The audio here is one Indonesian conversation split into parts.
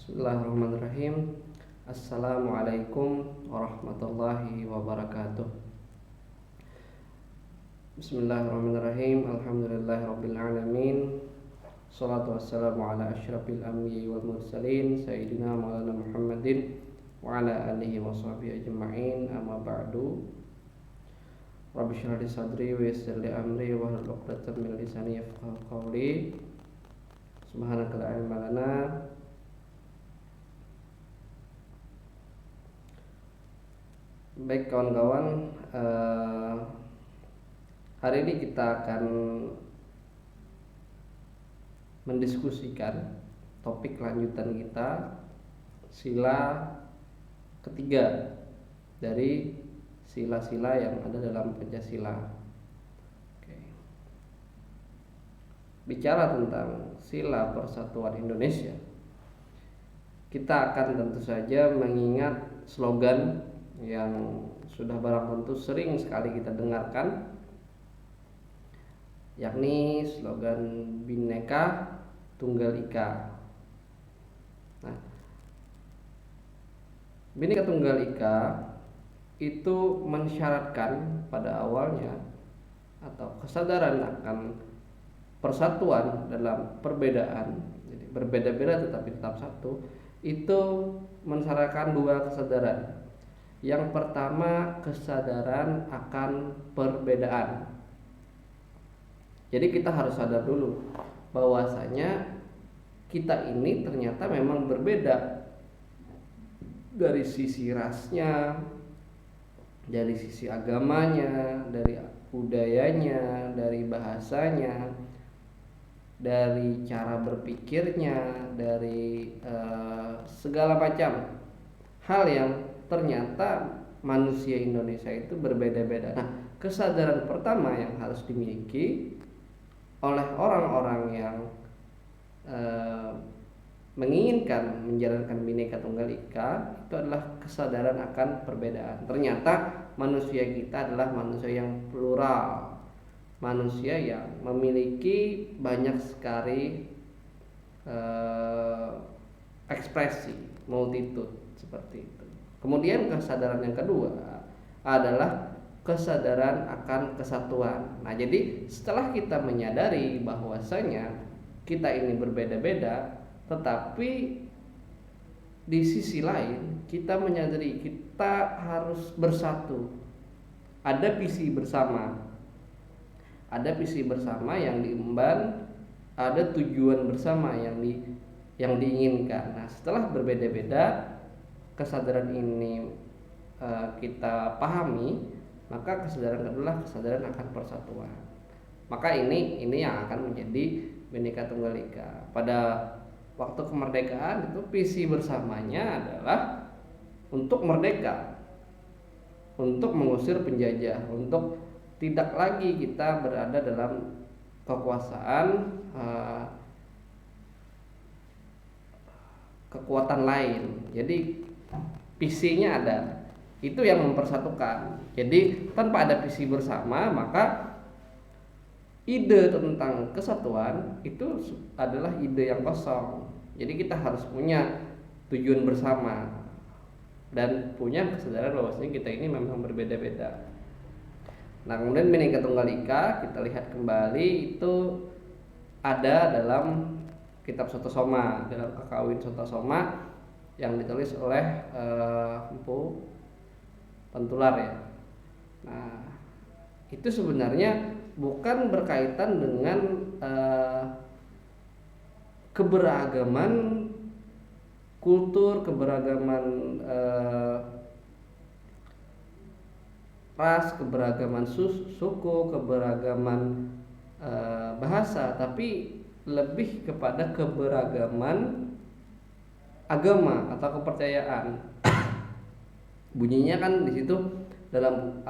Bismillahirrahmanirrahim. Assalamualaikum warahmatullahi wabarakatuh. Bismillahirrahmanirrahim. Alhamdulillahirabbil alamin. Shalatu wassalamu ala asyrafil anbiya'i wal mursalin sayyidina maulana Muhammadin wa ala alihi washabihi ajma'in. Amma ba'du. Rabbi shrah li sadri wa yassir li amri wahlul 'uqdatam min lisani yafqahu qawli. Subhanaka la ilma lana. Baik kawan-kawan, hari ini kita akan mendiskusikan topik lanjutan kita, sila ketiga dari sila-sila yang ada dalam Pancasila. Oke. Bicara tentang sila persatuan Indonesia, kita akan tentu saja mengingat slogan yang sudah barang tentu sering sekali kita dengarkan, yakni slogan Bhinneka Tunggal Ika. Nah, Bhinneka Tunggal Ika itu mensyaratkan pada awalnya atau kesadaran akan persatuan dalam perbedaan, jadi berbeda-beda tetapi tetap satu, itu mensyaratkan dua kesadaran. Yang pertama, kesadaran akan perbedaan. Jadi kita harus sadar dulu bahwasanya kita ini ternyata memang berbeda dari sisi rasnya, dari sisi agamanya, dari budayanya, dari bahasanya, dari cara berpikirnya, dari segala macam hal yang ternyata manusia Indonesia itu berbeda-beda. Nah, kesadaran pertama yang harus dimiliki oleh orang-orang yang menginginkan menjalankan Bhinneka Tunggal Ika itu adalah kesadaran akan perbedaan. Ternyata manusia kita adalah manusia yang plural, manusia yang memiliki banyak sekali ekspresi, multitude seperti itu. Kemudian kesadaran yang kedua adalah kesadaran akan kesatuan. Nah, jadi setelah kita menyadari bahwasanya kita ini berbeda-beda, tetapi di sisi lain kita menyadari kita harus bersatu. Ada visi bersama. Ada visi bersama yang diemban, ada tujuan bersama yang diinginkan. Nah, setelah berbeda-beda, kesadaran ini kita pahami, maka kesadaran kedua kesadaran akan persatuan. Maka ini yang akan menjadi Bhinneka Tunggal Ika. Pada waktu kemerdekaan itu visi bersamanya adalah untuk merdeka, untuk mengusir penjajah, untuk tidak lagi kita berada dalam kekuasaan kekuatan lain. Jadi visinya ada, itu yang mempersatukan. Jadi tanpa ada visi bersama, maka ide tentang kesatuan itu adalah ide yang kosong. Jadi kita harus punya tujuan bersama dan punya kesadaran bahwasanya kita ini memang berbeda-beda. Nah, kemudian Bhinneka Tunggal Ika kita lihat kembali itu ada dalam kitab Soto Soma, dalam Kakawin Soto Soma yang ditulis oleh Empu Pantular ya. Nah, itu sebenarnya bukan berkaitan dengan keberagaman kultur, keberagaman ras, keberagaman suku, keberagaman bahasa, tapi lebih kepada keberagaman agama atau kepercayaan. Bunyinya kan di situ dalam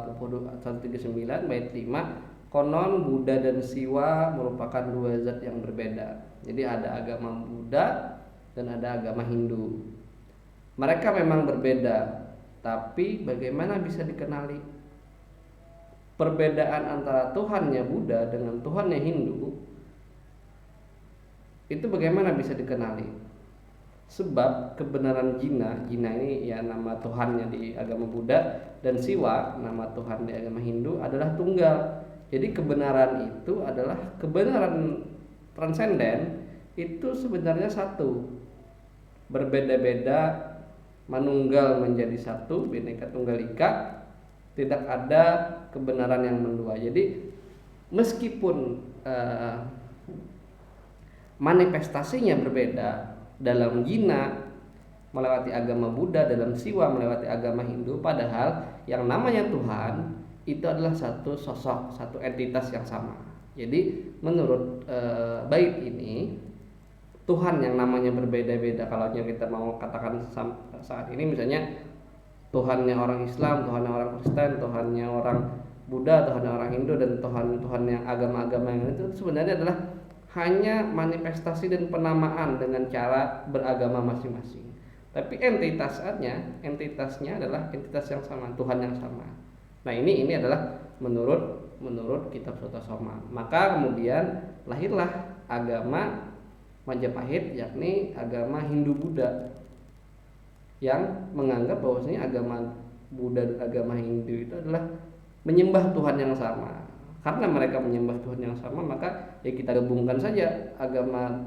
Pupudu 139 bait 5, konon Buddha dan Siwa merupakan dua zat yang berbeda. Jadi ada agama Buddha dan ada agama Hindu. Mereka memang berbeda, tapi bagaimana bisa dikenali? Perbedaan antara Tuhannya Buddha dengan Tuhannya Hindu itu bagaimana bisa dikenali? Sebab kebenaran Jina ini ya nama Tuhannya di agama Buddha, dan Siwa nama Tuhan di agama Hindu adalah tunggal. Jadi kebenaran itu adalah kebenaran transenden, itu sebenarnya satu, berbeda-beda manunggal menjadi satu, Bhinneka Tunggal Ika, tidak ada kebenaran yang mendua. Jadi meskipun manifestasinya berbeda, dalam Jina melewati agama Buddha, dalam Siwa melewati agama Hindu, padahal yang namanya Tuhan itu adalah satu sosok, satu entitas yang sama. Jadi menurut bait ini, Tuhan yang namanya berbeda-beda, kalau kita mau katakan saat ini misalnya Tuhannya orang Islam, Tuhannya orang Kristen, Tuhannya orang Buddha, Tuhannya orang Hindu, dan Tuhan yang agama-agama yang itu sebenarnya adalah hanya manifestasi dan penamaan dengan cara beragama masing-masing. Tapi entitasnya adalah entitas yang sama, Tuhan yang sama. Nah, ini adalah menurut kitab Sutta Soma. Maka kemudian lahirlah agama Majapahit, yakni agama Hindu Buddha, yang menganggap bahwasanya agama Buddha dan agama Hindu itu adalah menyembah Tuhan yang sama. Karena mereka menyembah Tuhan yang sama, maka ya kita gabungkan saja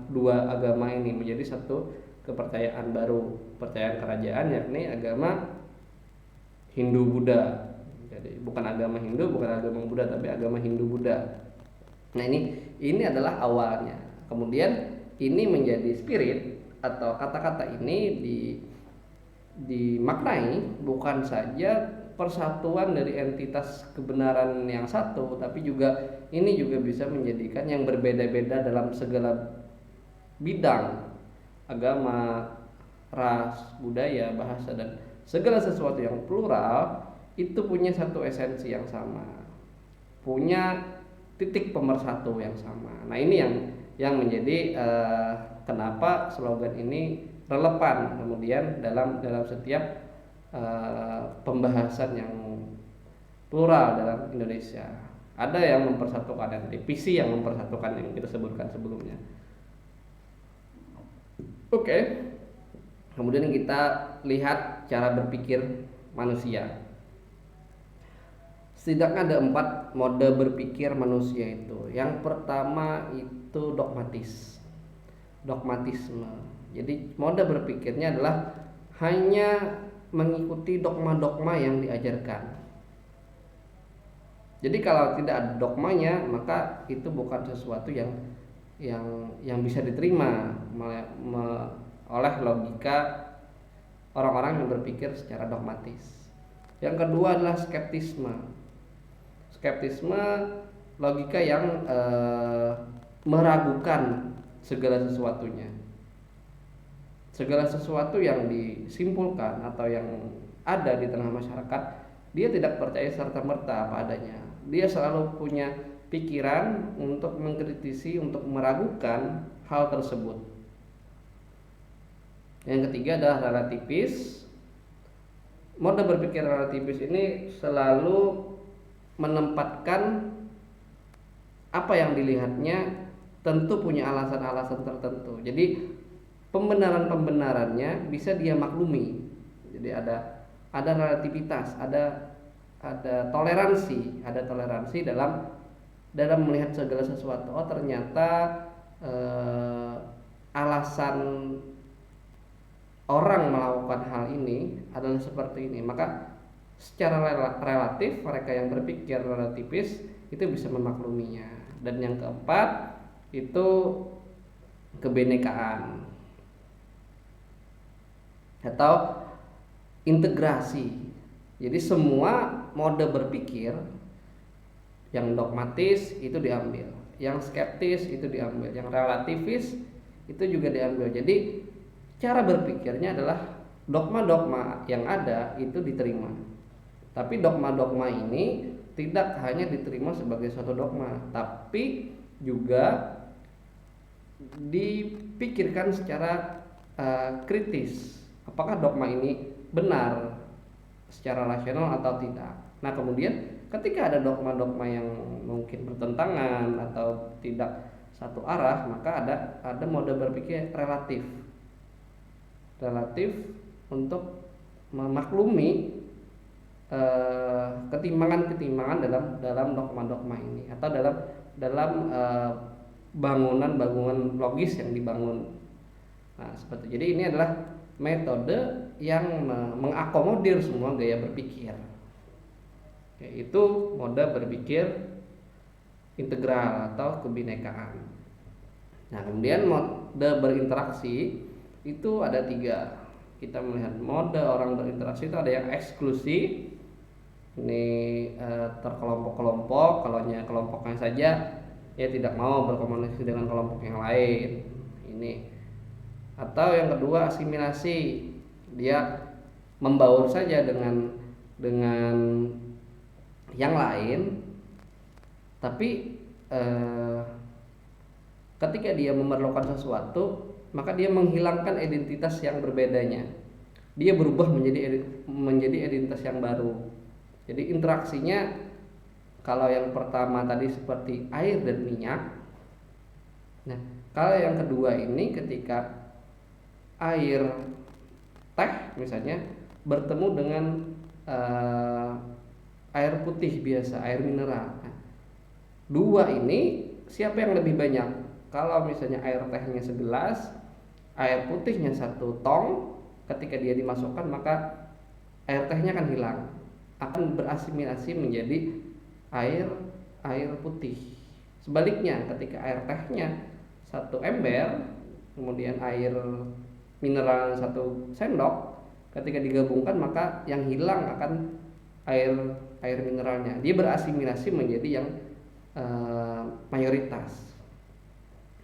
dua agama ini menjadi satu kepercayaan baru, kepercayaan kerajaan, yakni agama Hindu Buddha. Jadi bukan agama Hindu, bukan agama Buddha, tapi agama Hindu Buddha. Nah, ini adalah awalnya. Kemudian ini menjadi spirit, atau kata-kata ini dimaknai bukan saja persatuan dari entitas kebenaran yang satu, tapi ini juga bisa menjadikan yang berbeda-beda dalam segala bidang, agama, ras, budaya, bahasa, dan segala sesuatu yang plural itu punya satu esensi yang sama, punya titik pemersatu yang sama. Nah, ini yang menjadi kenapa slogan ini relevan kemudian dalam setiap pembahasan yang plural dalam Indonesia. Ada yang mempersatukan, dan visi yang mempersatukan yang kita sebutkan sebelumnya. Oke. Kemudian kita lihat cara berpikir manusia. Setidaknya ada 4 mode berpikir manusia itu. Yang pertama itu dogmatisme. Jadi mode berpikirnya adalah hanya mengikuti dogma-dogma yang diajarkan. Jadi kalau tidak ada dogmanya, maka itu bukan sesuatu yang bisa diterima oleh logika orang-orang yang berpikir secara dogmatis. Yang kedua adalah skeptisme. Skeptisme logika yang meragukan segala sesuatunya. Segala sesuatu yang disimpulkan atau yang ada di tengah masyarakat, dia tidak percaya serta-merta apa adanya. Dia selalu punya pikiran untuk mengkritisi, untuk meragukan hal tersebut. Yang ketiga adalah relativis. Mode berpikir relativis ini selalu menempatkan apa yang dilihatnya tentu punya alasan-alasan tertentu. Jadi pembenarannya bisa dia maklumi. Jadi ada relativitas, ada toleransi dalam melihat segala sesuatu. Oh, ternyata alasan orang melakukan hal ini adalah seperti ini. Maka secara relatif mereka yang berpikir relativis itu bisa memakluminya. Dan yang keempat itu kebenekaan atau integrasi. Jadi semua mode berpikir, yang dogmatis itu diambil, yang skeptis itu diambil, yang relativis itu juga diambil. Jadi cara berpikirnya adalah dogma-dogma yang ada itu diterima. Tapi dogma-dogma ini tidak hanya diterima sebagai suatu dogma, tapi juga dipikirkan secara kritis. Apakah dogma ini benar secara rasional atau tidak? Nah, kemudian ketika ada dogma-dogma yang mungkin bertentangan atau tidak satu arah, maka ada mode berpikir relatif. relatif untuk memaklumi ketimpangan-ketimpangan dalam dogma-dogma ini, atau dalam bangunan logis yang dibangun. Nah, seperti jadi ini adalah metode yang mengakomodir semua gaya berpikir, yaitu mode berpikir integral atau kebinekaan. Nah, kemudian mode berinteraksi itu ada 3. Kita melihat mode orang berinteraksi itu ada yang eksklusi, ini terkelompok-kelompok, kalau kelompoknya saja ya tidak mau berkomunikasi dengan kelompok yang lain ini. Atau yang kedua asimilasi, dia membaur saja dengan yang lain, tapi ketika dia memerlukan sesuatu maka dia menghilangkan identitas yang berbedanya, dia berubah menjadi identitas yang baru. Jadi interaksinya, kalau yang pertama tadi seperti air dan minyak, nah kalau yang kedua ini ketika air teh misalnya bertemu dengan air putih biasa, air mineral. Nah, 2 ini siapa yang lebih banyak? Kalau misalnya air tehnya segelas, air putihnya 1 tong, ketika dia dimasukkan maka air tehnya akan hilang, akan berasimilasi menjadi air putih. Sebaliknya, ketika air tehnya 1 ember, kemudian air mineral 1 sendok, ketika digabungkan maka yang hilang akan air mineralnya. Dia berasimilasi menjadi yang mayoritas.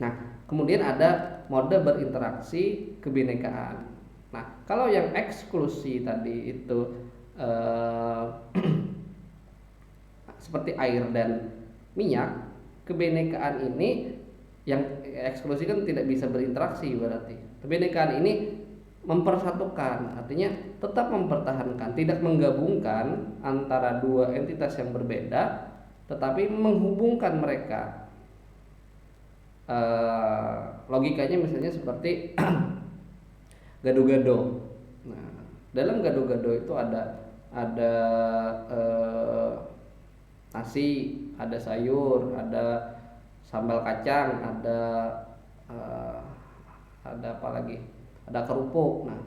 Nah, kemudian ada mode berinteraksi kebinekaan. Nah, kalau yang eksklusi tadi itu seperti air dan minyak, kebinekaan ini yang eksklusi kan tidak bisa berinteraksi berarti. Kebinekaan ini mempersatukan, artinya tetap mempertahankan, tidak menggabungkan antara 2 entitas yang berbeda, tetapi menghubungkan mereka. Logikanya misalnya seperti gado-gado. Nah, dalam gado-gado itu ada nasi, ada sayur, ada sambal kacang, ada apa lagi? Ada kerupuk. Nah,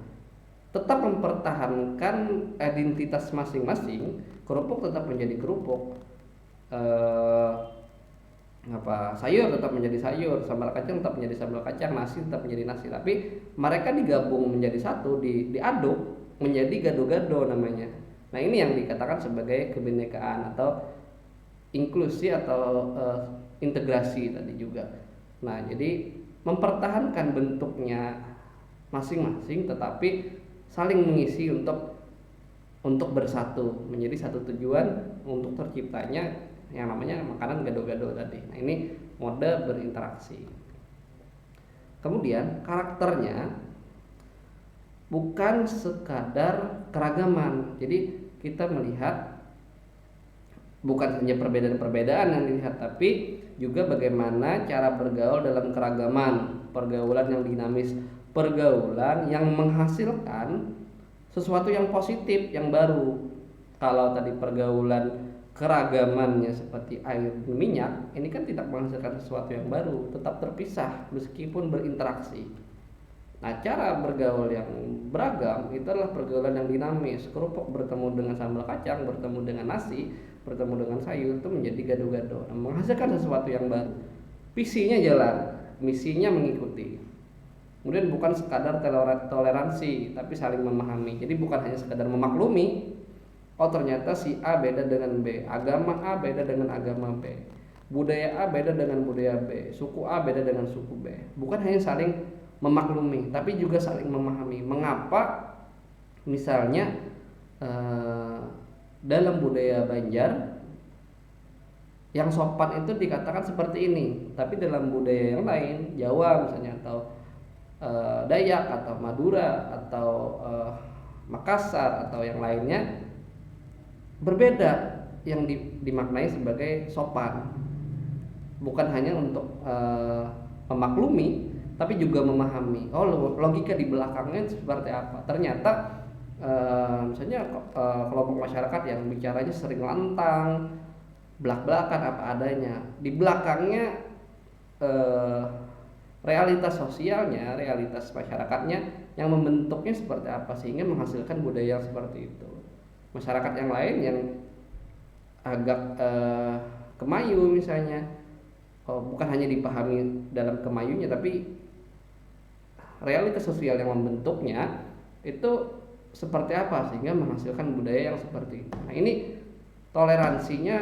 tetap mempertahankan identitas masing-masing. Kerupuk tetap menjadi kerupuk, sayur tetap menjadi sayur, sambal kacang tetap menjadi sambal kacang, nasi tetap menjadi nasi. Tapi mereka digabung menjadi satu, diaduk menjadi gado-gado namanya. Nah, ini yang dikatakan sebagai kebinekaan atau inklusi atau integrasi tadi juga. Nah, jadi mempertahankan bentuknya masing-masing tetapi saling mengisi untuk bersatu menjadi satu tujuan untuk terciptanya yang namanya makanan gado-gado tadi. Nah, ini mode berinteraksi. Kemudian karakternya bukan sekadar keragaman. Jadi kita melihat bukan hanya perbedaan-perbedaan yang dilihat, tapi juga bagaimana cara bergaul dalam keragaman, pergaulan yang dinamis, pergaulan yang menghasilkan sesuatu yang positif, yang baru. Kalau tadi pergaulan keragamannya seperti air dan minyak, ini kan tidak menghasilkan sesuatu yang baru, tetap terpisah meskipun berinteraksi. Nah, cara bergaul yang beragam itu adalah pergaulan yang dinamis. Kerupuk bertemu dengan sambal kacang, bertemu dengan nasi, bertemu dengan sayur, itu menjadi gado-gado, menghasilkan sesuatu yang baru. Visinya jalan, misinya mengikuti. Kemudian bukan sekadar toleransi, tapi saling memahami. Jadi bukan hanya sekadar memaklumi, oh ternyata si A beda dengan B, agama A beda dengan agama B, budaya A beda dengan budaya B, suku A beda dengan suku B. Bukan hanya saling memaklumi, tapi juga saling memahami. Mengapa misalnya dalam budaya Banjar yang sopan itu dikatakan seperti ini, tapi dalam budaya yang lain, Jawa misalnya, atau Dayak atau Madura atau Makassar atau yang lainnya, berbeda yang dimaknai sebagai sopan. Bukan hanya untuk memaklumi, tapi juga memahami logika di belakangnya seperti apa. Ternyata misalnya kelompok masyarakat yang bicaranya sering lantang, belak-belakan apa adanya, di belakangnya realitas sosialnya, realitas masyarakatnya yang membentuknya seperti apa sehingga menghasilkan budaya yang seperti itu. Masyarakat yang lain yang agak kemayu misalnya, bukan hanya dipahami dalam kemayunya, tapi realitas sosial yang membentuknya itu seperti apa sehingga menghasilkan budaya yang seperti itu. Nah, ini toleransinya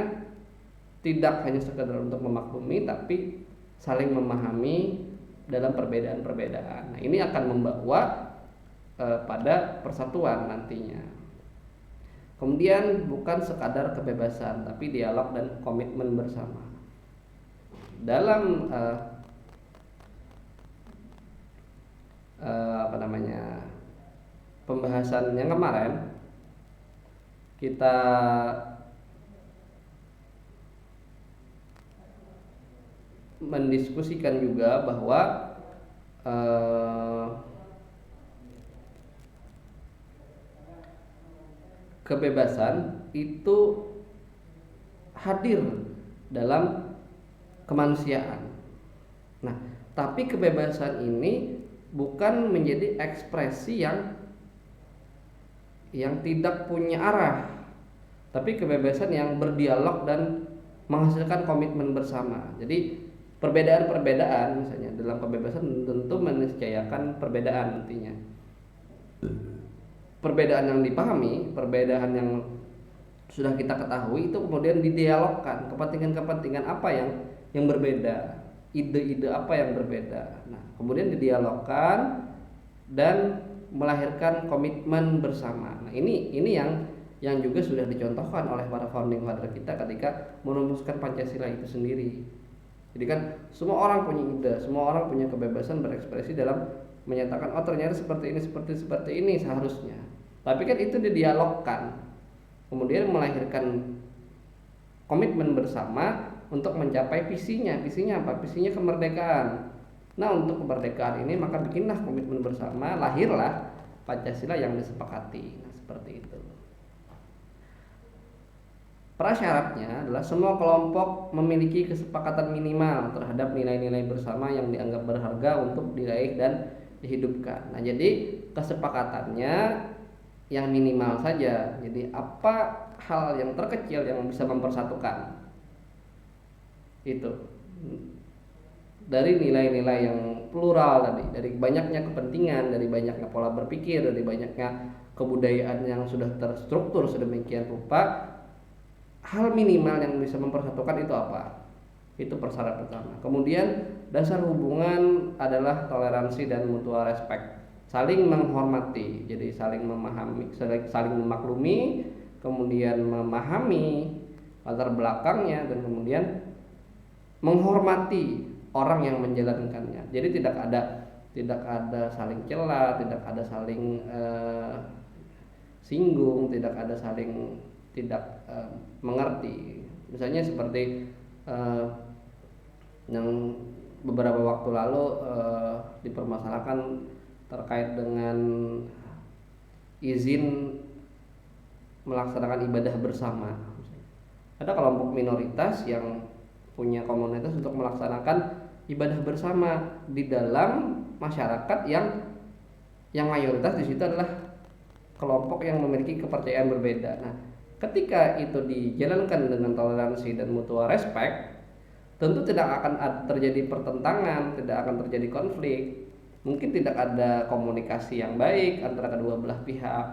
tidak hanya sekedar untuk memaklumi, tapi saling memahami dalam perbedaan-perbedaan. Nah, ini akan membawa pada persatuan nantinya. Kemudian bukan sekadar kebebasan, tapi dialog dan komitmen bersama. Dalam pembahasan yang kemarin kita mendiskusikan juga bahwa kebebasan itu hadir dalam kemanusiaan. Nah, tapi kebebasan ini bukan menjadi ekspresi yang tidak punya arah, tapi kebebasan yang berdialog dan menghasilkan komitmen bersama. Jadi perbedaan-perbedaan misalnya dalam kebebasan tentu meniscayakan perbedaan nantinya. Perbedaan yang dipahami, perbedaan yang sudah kita ketahui itu kemudian didialogkan, kepentingan-kepentingan apa yang berbeda, ide-ide apa yang berbeda. Nah, kemudian didialogkan dan melahirkan komitmen bersama. Nah, ini yang juga sudah dicontohkan oleh para founding father kita ketika merumuskan Pancasila itu sendiri. Jadi kan semua orang punya ide, semua orang punya kebebasan berekspresi dalam menyatakan ternyata seperti ini seharusnya. Tapi kan itu didialogkan, kemudian melahirkan komitmen bersama untuk mencapai visinya. Visinya apa? Visinya kemerdekaan. Nah, untuk kemerdekaan ini maka bikinlah komitmen bersama, lahirlah Pancasila yang disepakati. Nah, seperti itu. Prasyaratnya adalah semua kelompok memiliki kesepakatan minimal terhadap nilai-nilai bersama yang dianggap berharga untuk diraih dan dihidupkan. Nah, jadi kesepakatannya yang minimal saja. Jadi apa hal yang terkecil yang bisa mempersatukan? Itu dari nilai-nilai yang plural tadi, dari banyaknya kepentingan, dari banyaknya pola berpikir, dari banyaknya kebudayaan yang sudah terstruktur sedemikian rupa, hal minimal yang bisa mempersatukan itu apa? Itu persyarat pertama. Kemudian dasar hubungan adalah toleransi dan mutual respect, saling menghormati. Jadi saling memahami, saling memaklumi, kemudian memahami latar belakangnya, dan kemudian menghormati orang yang menjalankannya. Jadi tidak ada saling cela, tidak ada saling singgung, tidak ada saling tidak mengerti. Misalnya seperti yang beberapa waktu lalu dipermasalahkan terkait dengan izin melaksanakan ibadah bersama. Ada kelompok minoritas yang punya komunitas untuk melaksanakan ibadah bersama di dalam masyarakat yang mayoritas di situ adalah kelompok yang memiliki kepercayaan berbeda. Nah, ketika itu dijalankan dengan toleransi dan mutual respect, tentu tidak akan terjadi pertentangan, tidak akan terjadi konflik. Mungkin tidak ada komunikasi yang baik antara kedua belah pihak,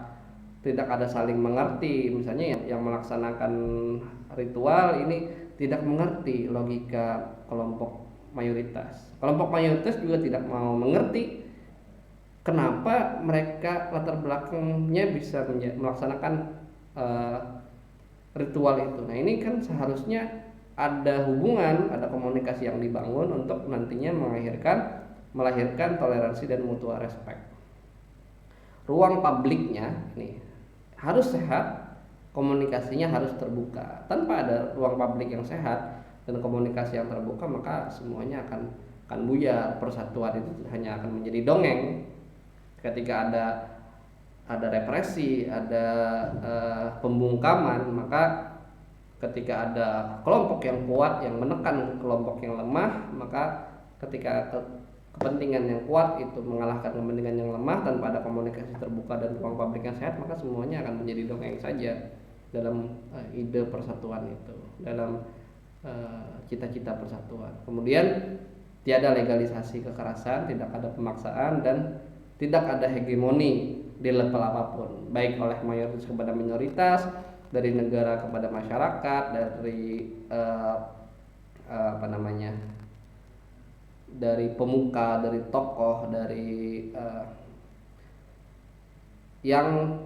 tidak ada saling mengerti. Misalnya yang melaksanakan ritual ini tidak mengerti logika kelompok mayoritas. Kelompok mayoritas juga tidak mau mengerti kenapa mereka latar belakangnya bisa melaksanakan ritual itu. Nah, ini kan seharusnya ada hubungan, ada komunikasi yang dibangun untuk nantinya melahirkan toleransi dan mutual respect. Ruang publiknya ini harus sehat, komunikasinya harus terbuka. Tanpa ada ruang publik yang sehat dan komunikasi yang terbuka, maka semuanya akan akan buyar. Persatuan itu hanya akan menjadi dongeng ketika ada represi, ada pembungkaman. Maka ketika ada kelompok yang kuat yang menekan kelompok yang lemah, maka ketika kepentingan yang kuat itu mengalahkan kepentingan yang lemah tanpa ada komunikasi terbuka dan ruang publik yang sehat, maka semuanya akan menjadi dongeng saja dalam ide persatuan itu, dalam cita-cita persatuan. Kemudian tiada legalisasi kekerasan, tidak ada pemaksaan, dan tidak ada hegemoni di level apapun, baik oleh mayoritas kepada minoritas, dari negara kepada masyarakat, dari dari pemuka, dari tokoh, dari yang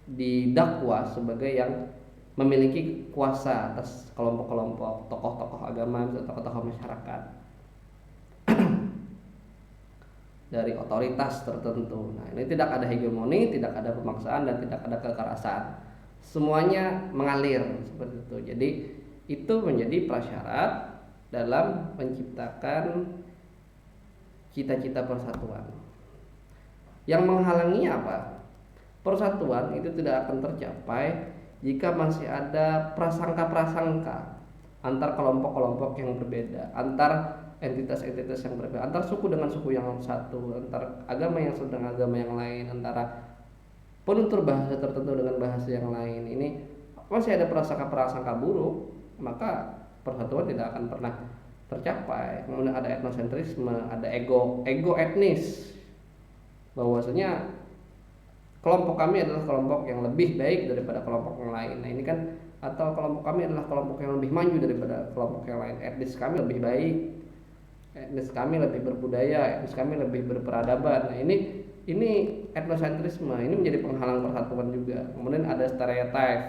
didakwa sebagai yang memiliki kuasa atas kelompok-kelompok, tokoh-tokoh agama, tokoh-tokoh masyarakat, dari otoritas tertentu. Nah, ini tidak ada hegemoni, tidak ada pemaksaan, dan tidak ada kekerasan. Semuanya mengalir seperti itu. Jadi itu menjadi prasyarat dalam menciptakan cita-cita persatuan. Yang menghalangi apa? Persatuan itu tidak akan tercapai jika masih ada prasangka-prasangka antar kelompok-kelompok yang berbeda, antar entitas-entitas yang berbeda, antar suku dengan suku yang satu, antar agama yang satu dengan agama yang lain, antara penutur bahasa tertentu dengan bahasa yang lain. Ini masih ada prasangka-prasangka buruk, maka persatuan tidak akan pernah tercapai. Kemudian ada etnosentrisme, ada ego etnis, bahwasanya kelompok kami adalah kelompok yang lebih baik daripada kelompok yang lain. Nah, ini kan, atau kelompok kami adalah kelompok yang lebih maju daripada kelompok yang lain. Etnis kami lebih baik, etnis kami lebih berbudaya, etnis kami lebih berperadaban. Nah, ini etnosentrisme, ini menjadi penghalang persatuan juga. Kemudian ada stereotip,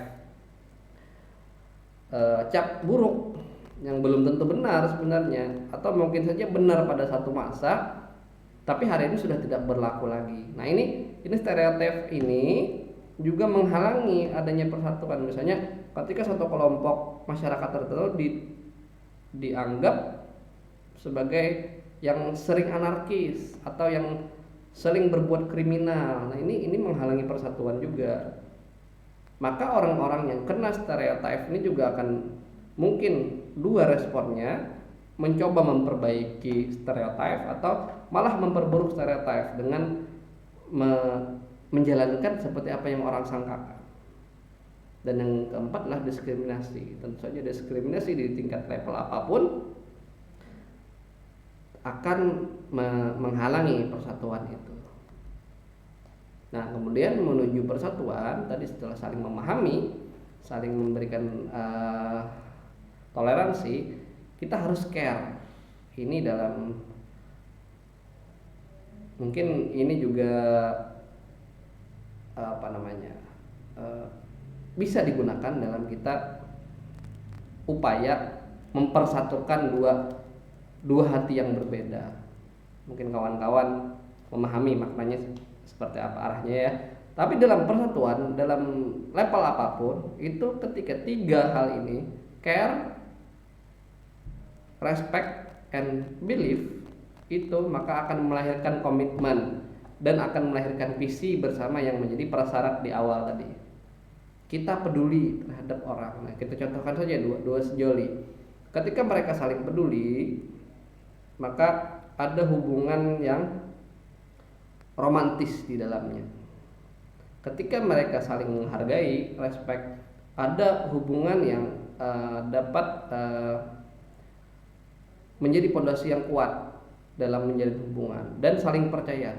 cap buruk yang belum tentu benar sebenarnya, atau mungkin saja benar pada satu masa, tapi hari ini sudah tidak berlaku lagi. Nah, ini stereotip ini juga menghalangi adanya persatuan. Misalnya ketika satu kelompok masyarakat tertentu dianggap sebagai yang sering anarkis atau yang sering berbuat kriminal. Nah, ini menghalangi persatuan juga. Maka orang-orang yang kena stereotip ini juga akan mungkin dua responnya, mencoba memperbaiki stereotip atau malah memperburuk stereotip dengan menjalankan seperti apa yang orang sangkakan. Dan yang keempat adalah diskriminasi. Tentu saja diskriminasi di tingkat level apapun akan menghalangi persatuan itu. Nah, kemudian menuju persatuan tadi, setelah saling memahami, saling memberikan toleransi, kita harus care. Ini dalam, mungkin ini juga bisa digunakan dalam kita upaya mempersatukan dua hati yang berbeda. Mungkin kawan-kawan memahami maknanya seperti apa arahnya ya. Tapi dalam persatuan, dalam level apapun, itu ketika tiga hal ini, care, respect, and belief, itu maka akan melahirkan komitmen dan akan melahirkan visi bersama yang menjadi prasyarat di awal tadi. Kita peduli terhadap orang. Nah, kita contohkan saja dua sejoli. Ketika mereka saling peduli, maka ada hubungan yang romantis di dalamnya. Ketika mereka saling menghargai, respect, ada hubungan yang dapat menjadi pondasi yang kuat dalam menjalin hubungan dan saling percaya.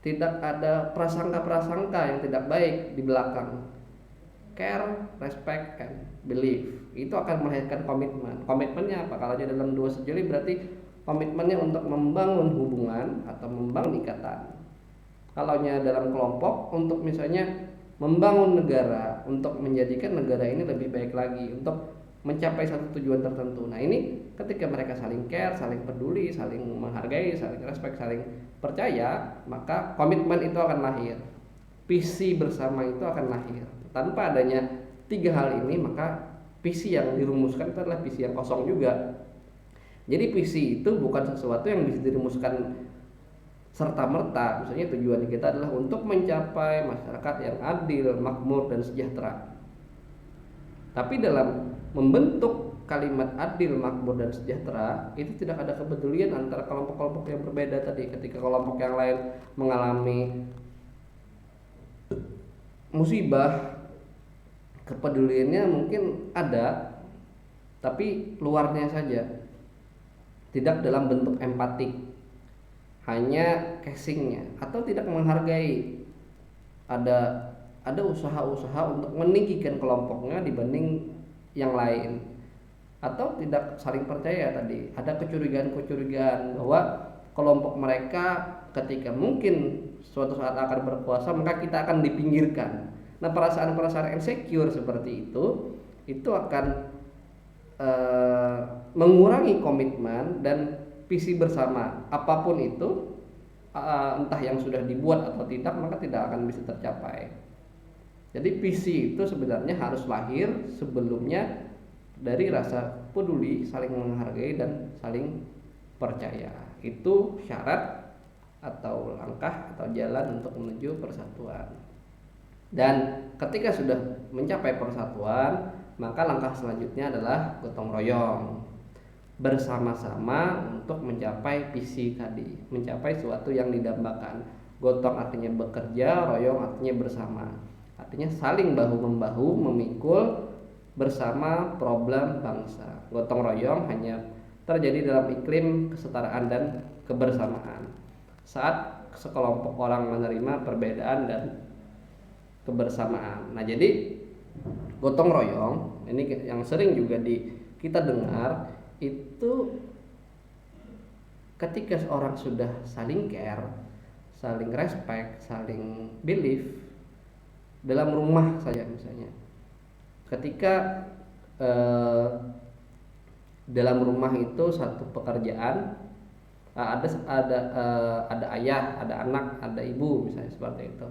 Tidak ada prasangka-prasangka yang tidak baik di belakang. Care, respect, and belief itu akan melahirkan komitmen. Komitmennya apa? Kalau dalam dua sejoli berarti komitmennya untuk membangun hubungan atau membangun ikatan. Kalau dalam kelompok untuk misalnya membangun negara, untuk menjadikan negara ini lebih baik lagi, untuk mencapai satu tujuan tertentu. Nah, ini ketika mereka saling care, saling peduli, saling menghargai, saling respect, saling percaya, maka komitmen itu akan lahir. Visi bersama itu akan lahir. Tanpa adanya tiga hal ini, maka visi yang dirumuskan itu adalah visi yang kosong juga. Jadi visi itu bukan sesuatu yang bisa dirumuskan serta-merta. Misalnya tujuan kita adalah untuk mencapai masyarakat yang adil, makmur, dan sejahtera. Tapi dalam membentuk kalimat adil, makmur, dan sejahtera itu tidak ada kepedulian antara kelompok-kelompok yang berbeda tadi. Ketika kelompok yang lain mengalami musibah, kepeduliannya mungkin ada, tapi luarnya saja, tidak dalam bentuk empatik, hanya casingnya, atau tidak menghargai. Ada usaha-usaha untuk meninggikan kelompoknya dibanding yang lain, atau tidak saling percaya tadi. Ada kecurigaan-kecurigaan bahwa kelompok mereka ketika mungkin suatu saat akan berkuasa maka kita akan dipinggirkan. Nah, perasaan-perasaan insecure seperti itu akan mengurangi komitmen dan visi bersama. Apapun itu, entah yang sudah dibuat atau tidak, maka tidak akan bisa tercapai. Jadi visi itu sebenarnya harus lahir sebelumnya dari rasa peduli, saling menghargai, dan saling percaya. Itu syarat atau langkah atau jalan untuk menuju persatuan. Dan ketika sudah mencapai persatuan, maka langkah selanjutnya adalah gotong royong, bersama-sama untuk mencapai visi tadi, mencapai sesuatu yang didambakan. Gotong artinya bekerja, royong artinya bersama, artinya saling bahu-membahu memikul bersama problem bangsa. Gotong royong hanya terjadi dalam iklim kesetaraan dan kebersamaan. Saat sekelompok orang menerima perbedaan dan kebersamaan. Nah, jadi gotong royong ini yang sering juga kita dengar itu ketika seorang sudah saling care, saling respect, saling believe dalam rumah saja misalnya. Ketika dalam rumah itu satu pekerjaan, ada ayah, ada anak, ada ibu misalnya seperti itu.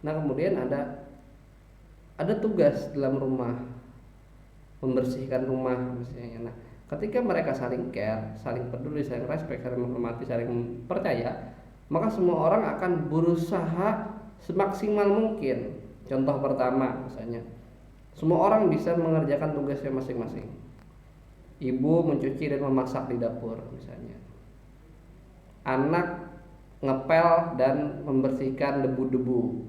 Nah, kemudian ada tugas dalam rumah, membersihkan rumah misalnya. Nah, ketika mereka saling care, saling peduli, saling respect, saling menghormati, saling percaya, maka semua orang akan berusaha semaksimal mungkin. Contoh pertama misalnya, semua orang bisa mengerjakan tugasnya masing-masing. Ibu mencuci dan memasak di dapur misalnya. Anak ngepel dan membersihkan debu-debu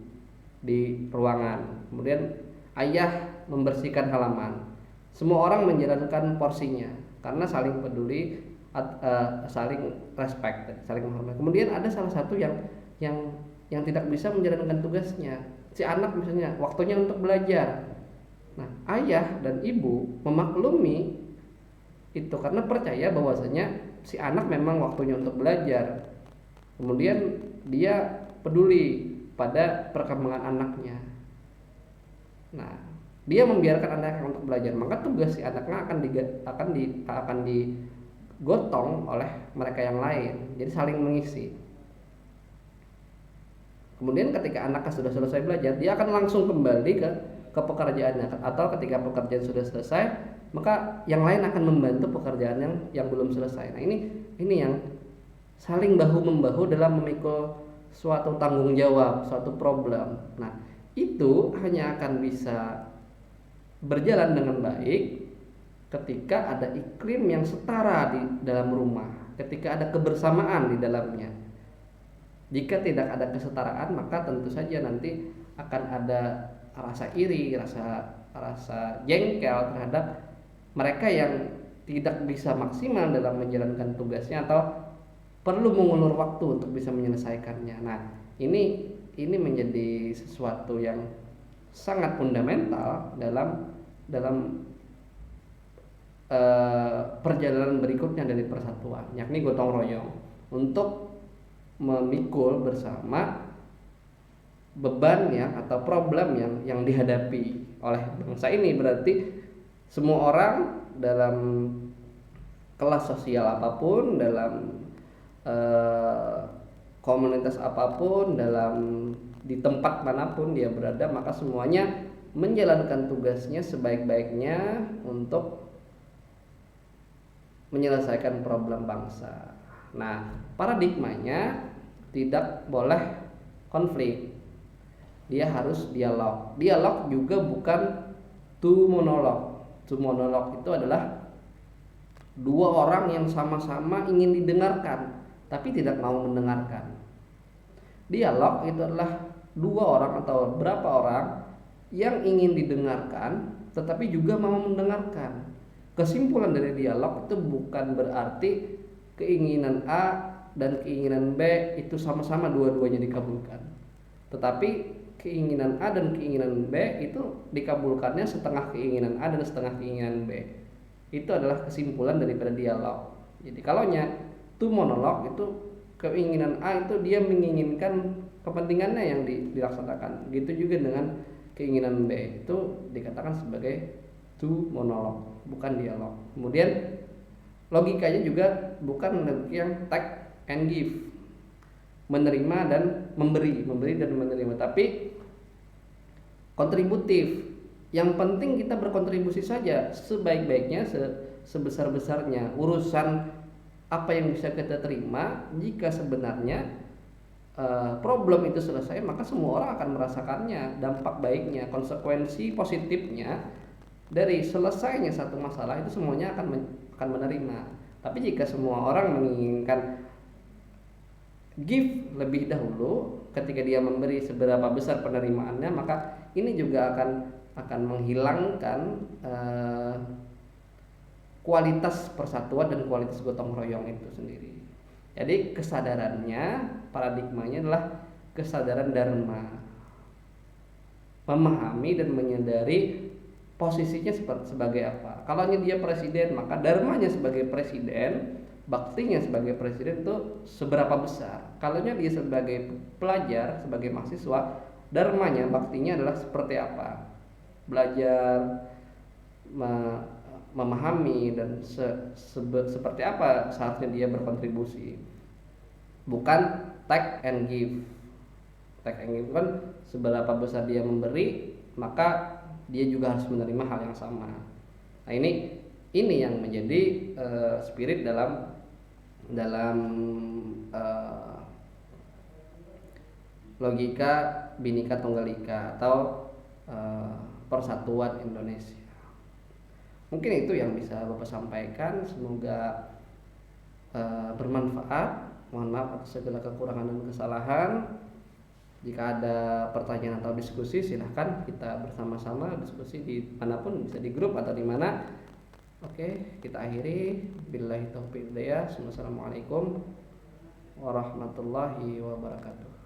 di ruangan. Kemudian ayah membersihkan halaman. Semua orang menjalankan porsinya karena saling peduli, saling respect, saling menghormati. Kemudian ada salah satu yang tidak bisa menjalankan tugasnya. Si anak misalnya waktunya untuk belajar. Nah, ayah dan ibu memaklumi itu karena percaya bahwasanya si anak memang waktunya untuk belajar. Kemudian dia peduli pada perkembangan anaknya. Nah, dia membiarkan anaknya untuk belajar, maka tugas si anaknya akan digotong oleh mereka yang lain. Jadi saling mengisi. Kemudian ketika anaknya sudah selesai belajar, dia akan langsung kembali ke pekerjaannya, atau ketika pekerjaan sudah selesai, maka yang lain akan membantu pekerjaan yang belum selesai. Nah, ini yang saling bahu membahu dalam memikul suatu tanggung jawab, suatu problem. Nah, itu hanya akan bisa berjalan dengan baik ketika ada iklim yang setara di dalam rumah, ketika ada kebersamaan di dalamnya. Jika tidak ada kesetaraan, maka tentu saja nanti akan ada rasa iri, rasa jengkel terhadap mereka yang tidak bisa maksimal dalam menjalankan tugasnya atau perlu mengulur waktu untuk bisa menyelesaikannya. Nah, ini menjadi sesuatu yang sangat fundamental dalam perjalanan berikutnya dari persatuan, yakni gotong royong untuk memikul bersama beban atau problem yang dihadapi oleh bangsa ini. Berarti semua orang dalam kelas sosial apapun, dalam komunitas apapun, di tempat manapun dia berada, maka semuanya menjalankan tugasnya sebaik-baiknya untuk menyelesaikan problem bangsa. Nah, paradigmanya tidak boleh konflik. Dia harus dialog. Dialog juga bukan to monolog. To monolog itu adalah dua orang yang sama-sama ingin didengarkan tapi tidak mau mendengarkan. Dialog itu adalah dua orang atau berapa orang yang ingin didengarkan tetapi juga mau mendengarkan. Kesimpulan dari dialog itu bukan berarti keinginan A dan keinginan B itu sama-sama dua-duanya dikabulkan. Tetapi keinginan A dan keinginan B itu dikabulkannya setengah keinginan A dan setengah keinginan B. Itu adalah kesimpulan daripada dialog. Jadi kalaunya itu monolog, itu keinginan A itu dia menginginkan kepentingannya yang dilaksanakan. Gitu juga dengan keinginan B, itu dikatakan sebagai to monolog, bukan dialog. Kemudian logikanya juga bukan logika yang take and give, menerima dan memberi dan menerima, tapi kontributif. Yang penting kita berkontribusi saja sebaik-baiknya, sebesar-besarnya. Urusan apa yang bisa kita terima, jika sebenarnya problem itu selesai, maka semua orang akan merasakannya, dampak baiknya, konsekuensi positifnya dari selesainya satu masalah itu semuanya akan menerima. Tapi jika semua orang menginginkan give lebih dahulu, ketika dia memberi seberapa besar penerimaannya, maka ini juga akan menghilangkan kualitas persatuan dan kualitas gotong royong itu sendiri. Jadi kesadarannya, paradigmanya adalah kesadaran dharma, memahami dan menyadari posisinya sebagai apa. Kalau dia presiden, maka dharmanya sebagai presiden, baktinya sebagai presiden itu seberapa besar. Kalau dia sebagai pelajar, sebagai mahasiswa, dharmanya, baktinya adalah seperti apa. Belajar, memahami dan seperti apa saatnya dia berkontribusi. Bukan take and give. Take and give kan seberapa besar dia memberi, maka dia juga harus menerima hal yang sama. Nah, ini yang menjadi spirit dalam logika Bhinneka Tunggal Ika atau persatuan Indonesia. Mungkin itu yang bisa Bapak sampaikan. Semoga bermanfaat. Mohon maaf atas segala kekurangan dan kesalahan. Jika ada pertanyaan atau diskusi, silahkan kita bersama-sama diskusi di manapun, bisa di grup atau di mana. Oke, kita akhiri. Billahi taufiq hidayah. Wassalamualaikum warahmatullahi wabarakatuh.